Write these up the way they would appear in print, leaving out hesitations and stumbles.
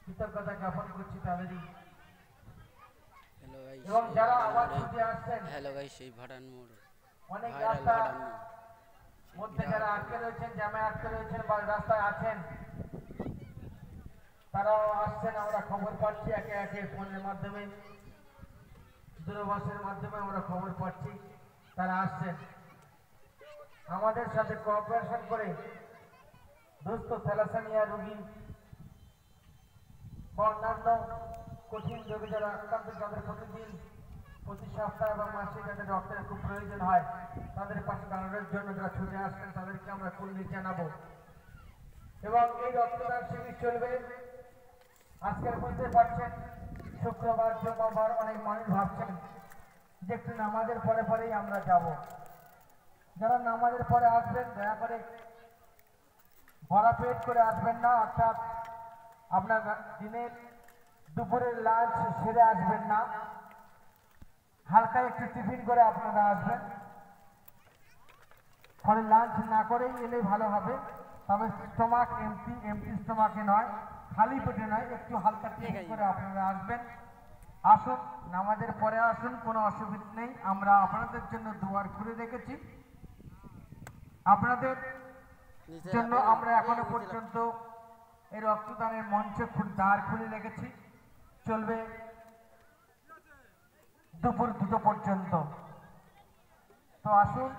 কৃতজ্ঞতা জ্ঞাপন করছি তাদেরই। হ্যালো গাইস, এবং এই যারা ভাড়ান আবার মোড়ে। ছুটে আসছেন, হ্যালো গাইস, এই ভাড়ান মোড়, অনেক ভাইরাল রাস্তা ভাড়ান মোড়, সেই মধ্যে যারা বিরাট আটকে রয়েছেন, জ্যামে আটকে রয়েছেন বা রাস্তায় আছেন, তারাও আসছেন। আমরা খবর পাচ্ছি একে একে ফোনের মাধ্যমে, দূরভাষের মাধ্যমে আমরা খবর পাচ্ছি তারা আসছেন। আমাদের সাথে কোঅপারেশন করে দুস্থ থ্যালাসেমিয়া রোগী বা অন্যান্য কঠিন রোগে যারা আক্রান্ত, যাদের প্রতিদিন প্রতি সপ্তাহ এবং মাসে যাদের রক্তের খুব প্রয়োজন হয়, তাদের পাশে দাঁড়ানোর জন্য যারা ছুটে আসছেন তাদেরকে আমরা কুর্নিশ জানাবো। এবং এই রক্তদান শিবির চলবে। আজকের বুঝতে পারছেন শুক্রবার জুম্মাবার, অনেক মানুষ ভাবছেন যে একটু নামাজের পরে পরেই আমরা যাব। যারা নামাজের পরে আসবেন দয়া করে ভরা পেট করে আসবেন না, অর্থাৎ আপনার দিনের দুপুরের লাঞ্চ সেরে আসবেন না, হালকা একটু টিফিন করে আপনারা আসবেন। ফলে লাঞ্চ না করেই এলে ভালো হবে, তবে স্টোমাক এমটি স্টোমাকে নয়, খালি পেটে নয়, একটু হালকা টিফিন করে আপনারা আসবেন। আসুন, নামাজের পরে আসুন, কোনো অসুবিধা নেই। আমরা আপনাদের জন্য দুয়ার খুলে রেখেছি। আপনাদের জন্য আমরা এখনো পর্যন্ত এই রক্তদানের মঞ্চে দ্বার খুলে রেখেছি, চলবে দুপুর 2টো পর্যন্ত। তো আসুন,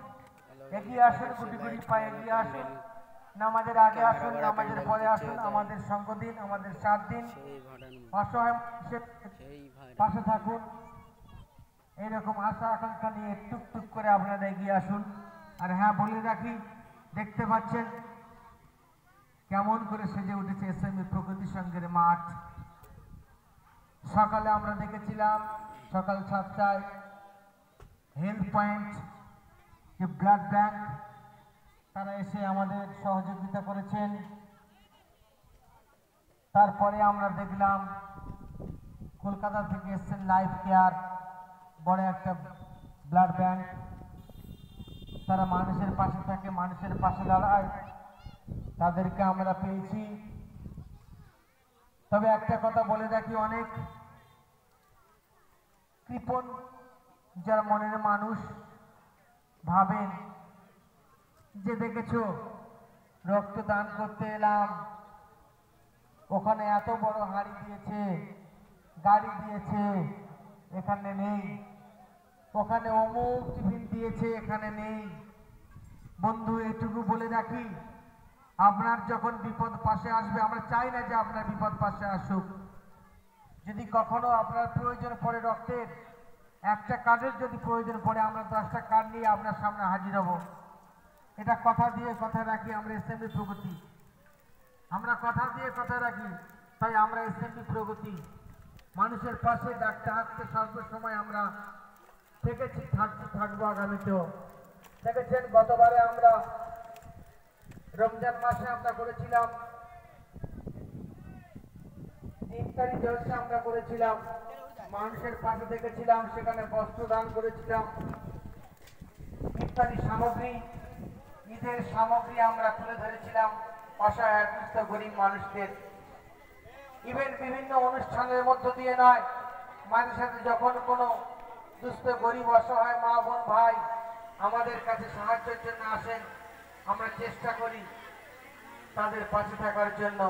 এগিয়ে আসুন, গুটি গুটি পায়ে এগিয়ে আসুন, নামাজের আগে আসুন, নামাজের পরে আসুন। আমাদের সঙ্গ দিন, আমাদের সাথ দিন, অসহায় মানুষের পাশে থাকুন। এইরকম আশা আকাঙ্ক্ষা নিয়ে টুকটুক করে আপনারা এগিয়ে আসুন। আর হ্যাঁ, বলে রাখি, দেখতে পাচ্ছেন কেমন করে সেজে উঠেছে এসএমই প্রগতি সংঘের মাঠ। সকালে আমরা দেখেছিলাম সকাল 7টায় হেলথ পয়েন্ট, যে ব্লাড ব্যাংক, তারা এসে আমাদের সহযোগিতা করেছেন। তারপরে আমরা দেখলাম কলকাতা থেকে এসছেন লাইফ কেয়ার, বড় একটা ব্লাড ব্যাংক। তারা মানুষের পাশে থাকে, মানুষের পাশে দাঁড়ায়, তাদেরকে আমরা পেয়েছি। তবে একটা কথা বলে রাখি, অনেক কৃপণ যারা মনের মানুষ ভাবেন যে দেখেছো রক্তদান করতে এলাম, ওখানে এত বড় হাড়ি দিয়েছে, গাড়ি দিয়েছে, এখানে নেই, ওখানে অমুক টিফিন দিয়েছে, এখানে নেই। বন্ধু, এটুকু বলে রাখি, আপনার যখন বিপদ পাশে আসবে, আমরা চাই না যে আপনার বিপদ পাশে আসুক। যদি কখনো আপনার প্রয়োজন পড়ে রক্তের, একটা কার্ডের যদি প্রয়োজন পড়ে, আমরা 10টা কার্ড নিয়ে আপনার সামনে হাজির হব। এটা কথা দিয়ে কথা রাখি, আমরা এসএমবি প্রগতি, আমরা কথা দিয়ে কথা রাখি। তাই আমরা এসএমবি প্রগতি মানুষের পাশে ডাকতে হাঁটতে সর্বসময় আমরা থেকেছি, থাকবো আগামীতেও। দেখেছেন গতবারে আমরা রমজান মাসে আমরা করেছিলাম ইফতারি জলসা, আমরা করেছিলাম, মানুষের পাশে দেখেছিলাম, সেখানে বস্ত্র দান করেছিলাম, ইফতারি সামগ্রী, ঈদের সামগ্রী আমরা তুলে ধরেছিলাম অসহায় দুস্থ গরিব মানুষদের। ইভেন বিভিন্ন অনুষ্ঠানের মধ্য দিয়ে নয়, মাঝে সাথে যখন কোনো দুস্থ গরিব অসহায় মা বোন ভাই আমাদের কাছে সাহায্যের জন্য আসেন, আমরা চেষ্টা করি তাদের পাশে থাকার জন্য।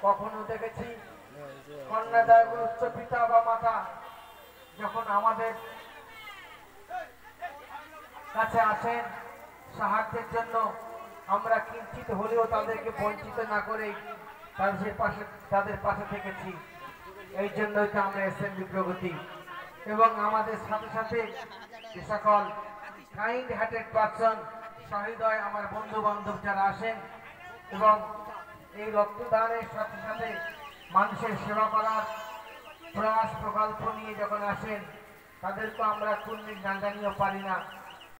কখনো দেখেছি কন্যাদায়গ্রস্ত পিতা বা মাতা যখন আমাদের কাছে আসেন সাহায্যের জন্য, আমরা কিঞ্চিত হলেও তাদেরকে বঞ্চিত না করে তাদের পাশে থেকেছি। এই জন্যই তো আমরা এসএমবি প্রগতি। এবং আমাদের সাথে সাথে যে সকল কাইন্ড হার্টেড পারসন, সহৃদয় আমার বন্ধু বান্ধব যারা আসেন এবং এই রক্তদানের সাথে সাথে মানুষের সেবা করার প্রয়াস প্রকল্প নিয়ে যখন আসেন, তাদেরকে আমরা কুর্নিশ না জানিয়েও পারি না।